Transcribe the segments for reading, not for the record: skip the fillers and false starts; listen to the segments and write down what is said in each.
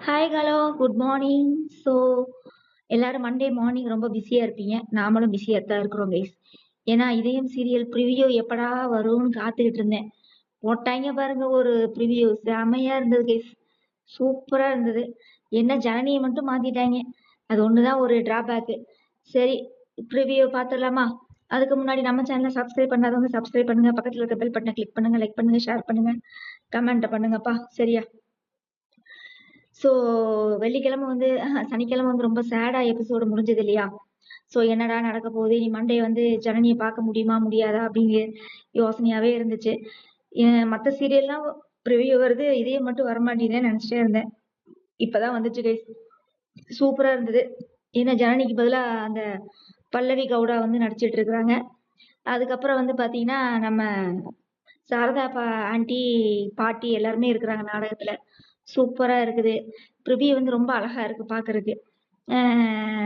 Hi hello good morning. So எல்லாரும் Monday morning ரொம்ப பிஸியாக இருப்பீங்க. நாமளும் பிஸியாக தான் இருக்கிறோம் கைஸ். ஏன்னா இதயம் சீரியல் ப்ரிவியூ எப்படா வரும்னு காத்துக்கிட்டு இருந்தேன். போட்டாங்க பாருங்க ஒரு ப்ரிவியூ, செமையாக இருந்தது கைஸ். சூப்பராக இருந்தது. என்ன ஜனனியை மட்டும் மாற்றிட்டாங்க, அது ஒன்று தான் ஒரு ட்ராபேக்கு. சரி, ப்ரிவியூ பார்த்துடலாமா? அதுக்கு முன்னாடி நம்ம சேனலை சப்ஸ்கிரைப் பண்ணாதவங்க சப்ஸ்கிரைப் பண்ணுங்க, பக்கத்தில் இருக்க பெல் பட்டனை கிளிக் பண்ணுங்க, லைக் பண்ணுங்க, ஷேர் பண்ணுங்க, கமெண்ட் பண்ணுங்கப்பா. சரியா? ஸோ வெள்ளிக்கிழமை வந்து சனிக்கிழமை வந்து ரொம்ப சேடாக எபிசோடு முடிஞ்சது இல்லையா? ஸோ என்னடா நடக்க போகுது, நீ மண்டே வந்து ஜனனியை பார்க்க முடியுமா முடியாதா அப்படிங்கிற யோசனையாகவே இருந்துச்சு. மற்ற சீரியல்லாம் ப்ரிவியூ வருது, இதே மட்டும் வரமாட்டேங்குதுன்னு நினச்சிட்டே இருந்தேன். இப்போதான் வந்துச்சு கைஸ். சூப்பராக இருந்தது. ஏன்னா ஜனனிக்கு பதிலாக அந்த பல்லவி கவுடா வந்து நடிச்சிட்டு இருக்கிறாங்க. அதுக்கப்புறம் வந்து பார்த்தீங்கன்னா நம்ம சாரதா ஆண்டி பாட்டி எல்லாருமே இருக்கிறாங்க நாடகத்தில். சூப்பராக இருக்குது. ப்ரிவியூ வந்து ரொம்ப அழகாக இருக்குது பார்க்கறதுக்கு.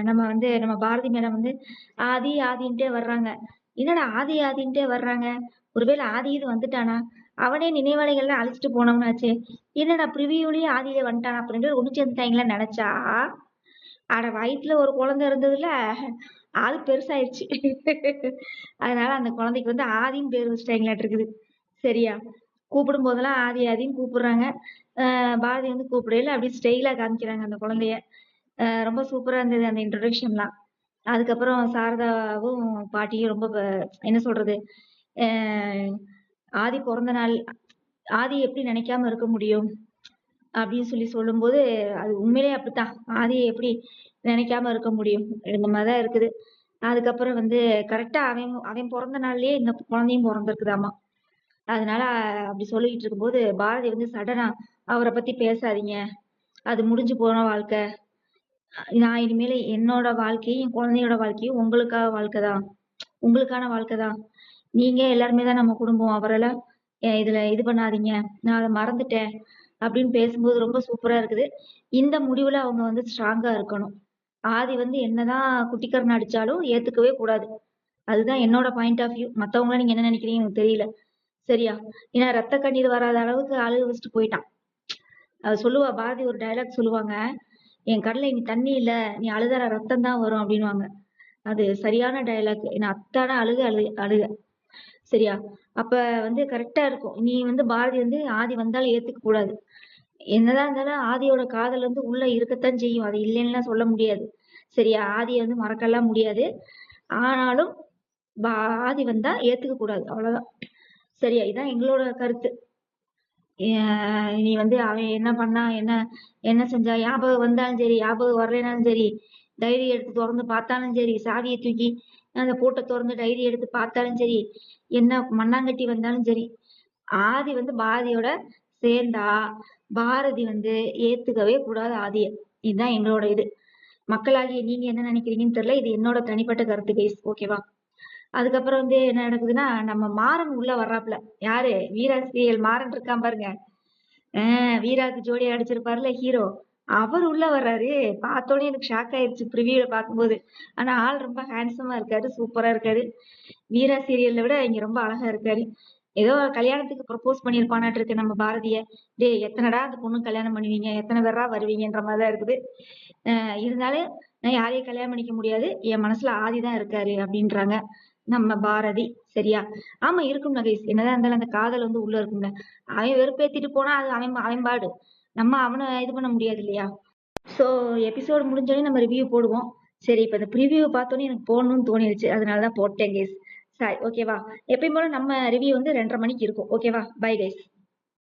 நம்ம வந்து நம்ம பாரதி மேடம் வந்து ஆதி ஆதின்ட்டே வர்றாங்க. என்னடா ஆதி ஆதின்ட்டே வர்றாங்க, ஒருவேளை ஆதி இது வந்துட்டானா, அவனே நினைவலைகள்லாம் அழிச்சிட்டு போனவனாச்சே, என்னடா ப்ரிவியூலயே ஆதியிலே வந்துட்டானா அப்படின்ட்டு ஒன்று சேர்ந்துட்டாங்களான்னு நினைச்சா, அட வயிற்றுல ஒரு குழந்தை இருந்ததுல ஆள் பெருசாயிருச்சு. அதனால அந்த குழந்தைக்கு வந்து ஆதின்னு பேர் வச்சுட்டாங்களாட்டு இருக்குது. சரியா? கூப்பிடும் போதெல்லாம் ஆதி ஆதின்னு கூப்பிடுறாங்க. பாரதி வந்து கூப்பிடையில அப்படி ஸ்டைலா காமிக்கிறாங்க அந்த குழந்தைய. ரொம்ப சூப்பரா இருந்தது அந்த இன்ட்ரடக்ஷன்லாம். அதுக்கப்புறம் சாரதாவும் பாட்டியும் ரொம்ப என்ன சொல்றது, ஆதி பிறந்த நாள், ஆதி எப்படி நினைக்காம இருக்க முடியும் அப்படின்னு சொல்லி சொல்லும்போது, அது உண்மையிலேயே அப்படித்தான். ஆதியை எப்படி நினைக்காம இருக்க முடியும், இந்த மாதிரி தான் இருக்குது. அதுக்கப்புறம் வந்து கரெக்டா அவன் அவன் பிறந்த நாள்லயே இந்த குழந்தையும் பிறந்திருக்குதாமா. அதனால அப்படி சொல்லிட்டு இருக்கும்போது பாரதி வந்து சடனா அவரை பத்தி பேசாதீங்க, அது முடிஞ்சு போன வாழ்க்கை, நான் இனிமேல் என்னோட வாழ்க்கையும் என் குழந்தையோட வாழ்க்கையும் உங்களுக்காக வாழ்க்கை தான், உங்களுக்கான வாழ்க்கை தான், நீங்க எல்லாருமே தான் நம்ம குடும்பம், அவரெல்லாம் இதுல இது பண்ணாதீங்க, நான் அதை மறந்துட்டேன் அப்படின்னு பேசும்போது ரொம்ப சூப்பரா இருக்குது. இந்த முடிவுல அவங்க வந்து ஸ்ட்ராங்கா இருக்கணும். ஆதி வந்து என்னதான் குட்டிக்கரணை அடிச்சாலும் ஏத்துக்கவே கூடாது. அதுதான் என்னோட பாயிண்ட் ஆஃப் வியூ. மத்தவங்கள நீங்க என்ன நினைக்கிறீங்க எனக்கு தெரியல. சரியா? ஏன்னா ரத்த கண்ணீர் வராத அளவுக்கு அழுக வச்சுட்டு போயிட்டான். சொல்லுவா பாரதி, ஒரு டைலாக் சொல்லுவாங்க, என் கண்ணுல இனி தண்ணி இல்ல, நீ அழுதற ரத்தம் தான் வரும் அப்படின்னுவாங்க. அது சரியான டைலாக். ஏன்னா அத்தான அழுக அழுக. சரியா? அப்ப வந்து கரெக்டா இருக்கும். நீ வந்து பாரதி வந்து ஆதி வந்தாலும் ஏத்துக்க கூடாது. என்னதான் இருந்தாலும் ஆதியோட காதல் வந்து உள்ள இருக்கத்தான் செய்யும், அது இல்லைன்னுலாம் சொல்ல முடியாது. சரியா? ஆதியை வந்து மறக்கலாம் முடியாது. ஆனாலும் ஆதி வந்தா ஏத்துக்க கூடாது, அவ்வளவுதான். சரியா? இதான் எங்களோட கருத்து. நீ வந்து அவன் என்ன பண்ணா, என்ன என்ன செஞ்சா, ஞாபகம் வந்தாலும் சரி, ஞாபகம் வரலைனாலும் சரி, டைரி எடுத்து திறந்து பார்த்தாலும் சரி, சாவியை தூக்கி அந்த பூட்டை திறந்து டைரி எடுத்து பார்த்தாலும் சரி, என்ன மண்ணாங்கட்டி வந்தாலும் சரி, ஆதி வந்து பாரதியோட சேர்ந்தா பாரதி வந்து ஏத்துக்கவே கூடாது ஆதியை. இதுதான் எங்களோட இது. மக்களாகிய நீங்க என்ன நினைக்கிறீங்கன்னு தெரியல, இது என்னோட தனிப்பட்ட கருத்து கைஸ். ஓகேவா? அதுக்கப்புறம் வந்து என்ன நடக்குதுன்னா, நம்ம மாறன் உள்ள வர்றாப்புல. யாரு? வீரா சீரியல் மாறன் இருக்கான் பாருங்க. வீராக்கு ஜோடியா அடிச்சிருப்பாருல ஹீரோ, அவர் உள்ள வர்றாரு. பார்த்தோன்னே எனக்கு ஷாக் ஆயிடுச்சு ப்ரிவியூல பார்க்கும்போது. ஆனா ஆள் ரொம்ப ஹேண்ட்ஸமா இருக்காரு, சூப்பரா இருக்காரு. வீரா சீரியல்ல விட இங்க ரொம்ப அழகா இருக்காரு. ஏதோ கல்யாணத்துக்கு ப்ரப்போஸ் பண்ணியிருப்பானாட்டு இருக்கு நம்ம பாரதிய. டேய் எத்தனைடா அந்த பொண்ணு கல்யாணம் பண்ணுவீங்க, எத்தனை பேரா வருவீங்கன்ற மாதிரி தான் இருக்குது. இருந்தாலும் நான் யாரையும் கல்யாணம் பண்ணிக்க முடியாது, என் மனசுல ஆதிதான் இருக்காரு அப்படின்றாங்க நம்ம பாரதி. சரியா? ஆமா, இருக்கும் நகைஸ். என்னதான் இருந்தாலும் அந்த காதல் வந்து உள்ள இருக்கும்ல. அவன் வெறுப்பேத்திட்டு போனா அது அவன் அவன் பாடு, நம்ம அவனை இது பண்ண முடியாது இல்லையா? ஸோ எபிசோடு முடிஞ்சோடனே நம்ம ரிவ்யூ போடுவோம். சரி, இப்போ இந்த ப்ரிவியூ பார்த்தோன்னே எனக்கு போடணும்னு தோணிடுச்சு, அதனால தான் போட்டேன் கைஸ். சரி, ஓகேவா? எப்பயும் போல நம்ம ரிவ்யூ வந்து 2:30 மணிக்கு இருக்கும். ஓகேவா? Bye guys.